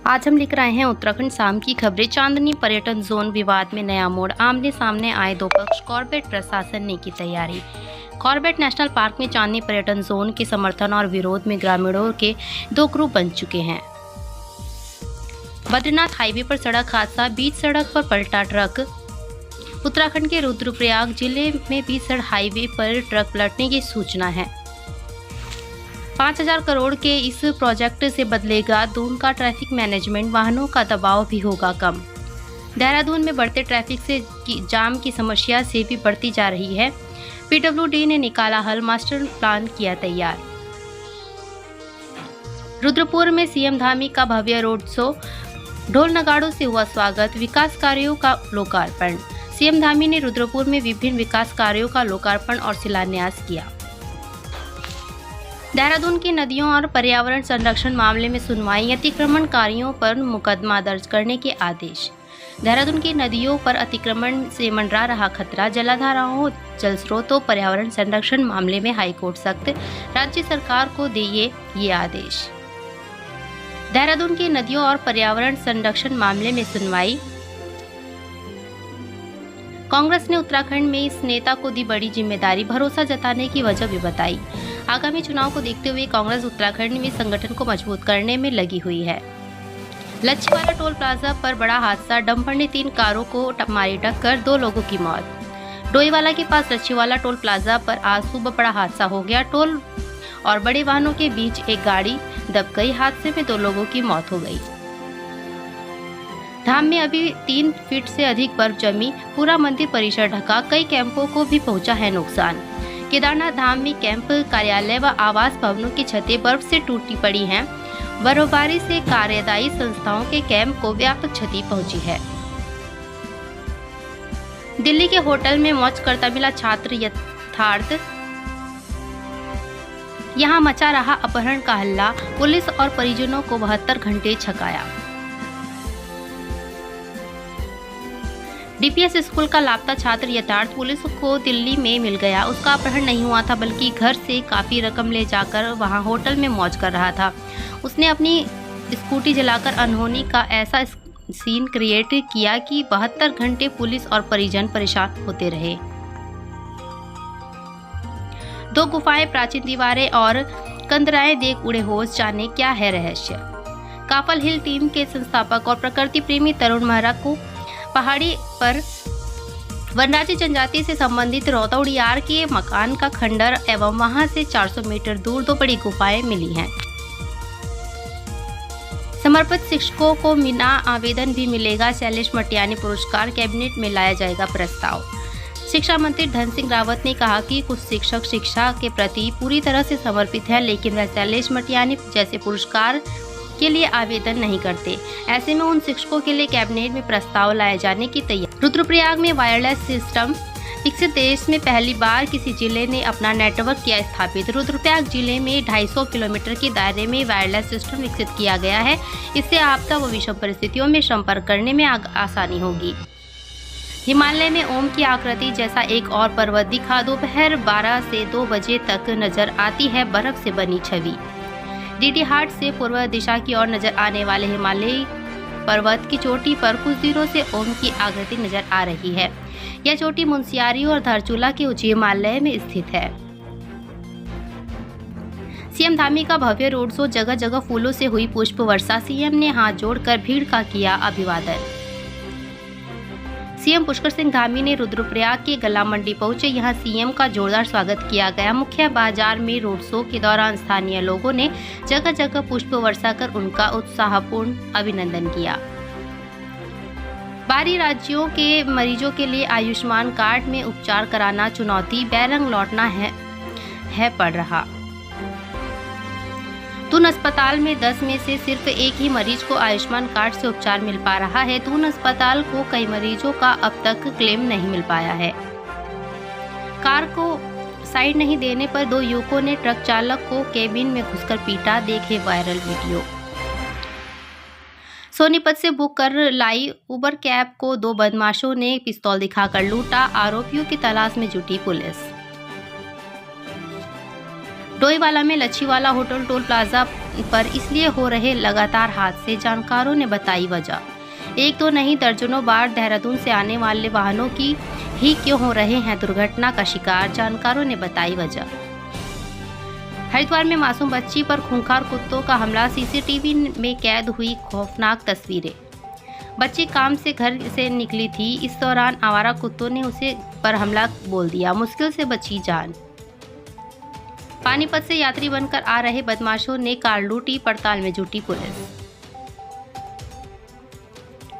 आज हम लिख रहे हैं उत्तराखंड शाम की खबरें। चांदनी पर्यटन जोन विवाद में नया मोड़, आमने सामने आए दो पक्ष, कॉर्बेट प्रशासन ने की तैयारी। कॉर्बेट नेशनल पार्क में चांदनी पर्यटन जोन के समर्थन और विरोध में ग्रामीणों के दो ग्रुप बन चुके हैं। बद्रीनाथ हाईवे पर सड़क हादसा, बीच सड़क पर पलटा ट्रक। उत्तराखंड के रुद्रप्रयाग जिले में बीच हाईवे पर ट्रक पलटने की सूचना है। 5,000 करोड़ के इस प्रोजेक्ट से बदलेगा दून का ट्रैफिक मैनेजमेंट, वाहनों का दबाव भी होगा कम। देहरादून में बढ़ते ट्रैफिक से जाम की समस्या से भी बढ़ती जा रही है। पीडब्ल्यूडी ने निकाला हल, मास्टर प्लान किया तैयार। रुद्रपुर में सीएम धामी का भव्य रोड शो, ढोल नगाड़ों से हुआ स्वागत, विकास कार्यों का लोकार्पण। सीएम धामी ने रुद्रपुर में विभिन्न विकास कार्यों का लोकार्पण और शिलान्यास किया। देहरादून की नदियों और पर्यावरण संरक्षण मामले में सुनवाई, अतिक्रमणकारियों पर मुकदमा दर्ज करने के आदेश। देहरादून की नदियों पर अतिक्रमण से मंडरा रहा खतरा, जलाधाराओं, जल स्रोतों, पर्यावरण संरक्षण मामले में हाईकोर्ट सख्त, राज्य सरकार को दिए ये आदेश। देहरादून की नदियों और पर्यावरण संरक्षण मामले में सुनवाई। कांग्रेस ने उत्तराखंड में इस नेता को दी बड़ी जिम्मेदारी, भरोसा जताने की वजह भी बताई। आगामी चुनाव को देखते हुए कांग्रेस उत्तराखंड में संगठन को मजबूत करने में लगी हुई है। लच्छीवाला टोल प्लाजा पर बड़ा हादसा, डंपर ने 3 कारों को मारी टक्कर, 2 लोगों की मौत। डोईवाला के पास लच्छीवाला टोल प्लाजा पर आज सुबह बड़ा हादसा हो गया। टोल और बड़े वाहनों के बीच एक गाड़ी दब गई। हादसे में 2 लोगों की मौत हो गई। धाम में अभी 3 फीट से अधिक बर्फ जमी, पूरा मंदिर परिसर ढका, कई कैंपों को भी पहुंचा है नुकसान। केदारनाथ धाम में कैंप, कार्यालय व आवास भवनों की छतें बर्फ से टूटी पड़ी हैं। बर्फबारी से कार्यदायी संस्थाओं के कैंप को व्यापक क्षति पहुंची है। दिल्ली के होटल में मौज करता मिला छात्र यथार्थ, यहां मचा रहा अपहरण का हल्ला, पुलिस और परिजनों को 72 घंटे छकाया। डीपीएस स्कूल का लापता छात्र यथार्थ पुलिस को दिल्ली में मिल गया। उसका अपहरण नहीं हुआ था, बल्कि घर से काफी रकम ले जाकर वहां होटल में मौज कर रहा था। उसने अपनी स्कूटी जलाकर अनहोनी का ऐसा सीन क्रिएट किया कि 72 घंटे पुलिस और परिजन परेशान होते रहे। 2 गुफाएं, प्राचीन दीवारें और कंदराएं देख उड़े होश, जाने क्या है रहस्य। काफल हिल टीम के संस्थापक और प्रकृति प्रेमी तरुण महरा को पहाड़ी पर वनराजी जनजाति से संबंधित रौतौड़ियार के मकान का खंडर एवं वहां से 400 मीटर दूर 2 बड़ी गुफाएं मिली हैं। समर्पित शिक्षकों को बिना आवेदन भी मिलेगा शैलेश मटियानी पुरस्कार, कैबिनेट में लाया जाएगा प्रस्ताव। शिक्षा मंत्री धन सिंह रावत ने कहा कि कुछ शिक्षक शिक्षा के प्रति पूरी तरह से समर्पित हैं, लेकिन वह शैलेश मटियानी जैसे पुरस्कार के लिए आवेदन नहीं करते। ऐसे में उन शिक्षकों के लिए कैबिनेट में प्रस्ताव लाए जाने की तैयारी। रुद्रप्रयाग में वायरलेस सिस्टम विकसित, देश में पहली बार किसी जिले ने अपना नेटवर्क किया स्थापित। रुद्रप्रयाग जिले में 250 किलोमीटर के दायरे में वायरलेस सिस्टम विकसित किया गया है। इससे आपदा व विषम परिस्थितियों में संपर्क करने में आसानी होगी। हिमालय में ओम की आकृति जैसा एक और पर्वत दिखा, दोपहर 12 से 2 बजे तक नजर आती है बर्फ से बनी छवि। डीडी हाट से पूर्व दिशा की ओर नजर आने वाले हिमालय पर्वत की चोटी पर कुछ दिनों से ओम की आकृति नजर आ रही है। यह चोटी मुनस्यारी और धारचूला के उच्च हिमालय में स्थित है। सीएम धामी का भव्य रोड शो, जगह जगह फूलों से हुई पुष्प वर्षा। सीएम ने हाथ जोड़कर भीड़ का किया अभिवादन। सीएम पुष्कर सिंह धामी ने रुद्रप्रयाग के गला मंडी पहुंचे। यहां सीएम का जोरदार स्वागत किया गया। मुख्य बाजार में रोड शो के दौरान स्थानीय लोगों ने जगह जगह पुष्प वर्षा कर उनका उत्साहपूर्ण अभिनंदन किया। बाहरी राज्यों के मरीजों के लिए आयुष्मान कार्ड में उपचार कराना चुनौती, बैरंग लौटना है पड़ रहा। दून अस्पताल में 10 में से सिर्फ एक ही मरीज को आयुष्मान कार्ड से उपचार मिल पा रहा है। दून अस्पताल को कई मरीजों का अब तक क्लेम नहीं मिल पाया है। कार को साइड नहीं देने पर 2 युवकों ने ट्रक चालक को केबिन में घुसकर पीटा, देखे वायरल वीडियो। सोनीपत से बुक कर लाई उबर कैब को 2 बदमाशों ने पिस्तौल दिखाकर लूटा, आरोपियों की तलाश में जुटी पुलिस। डोईवाला में लच्छीवाला होटल टोल प्लाजा पर इसलिए हो रहे लगातार हादसे, जानकारों ने बताई वजह। एक तो नहीं दर्जनों बार देहरादून से आने वाले वाहनों की ही क्यों हो रहे हैं दुर्घटना का शिकार, जानकारों ने बताई वजह। हरिद्वार में मासूम बच्ची पर खूंखार कुत्तों का हमला, सीसीटीवी में कैद हुई खौफनाक तस्वीरें। बच्ची काम से घर से निकली थी, इस दौरान आवारा कुत्तों ने उसे पर हमला बोल दिया, मुश्किल से बची जान। पानीपत से यात्री बनकर आ रहे बदमाशों ने कार लूटी, पड़ताल में जुटी पुलिस।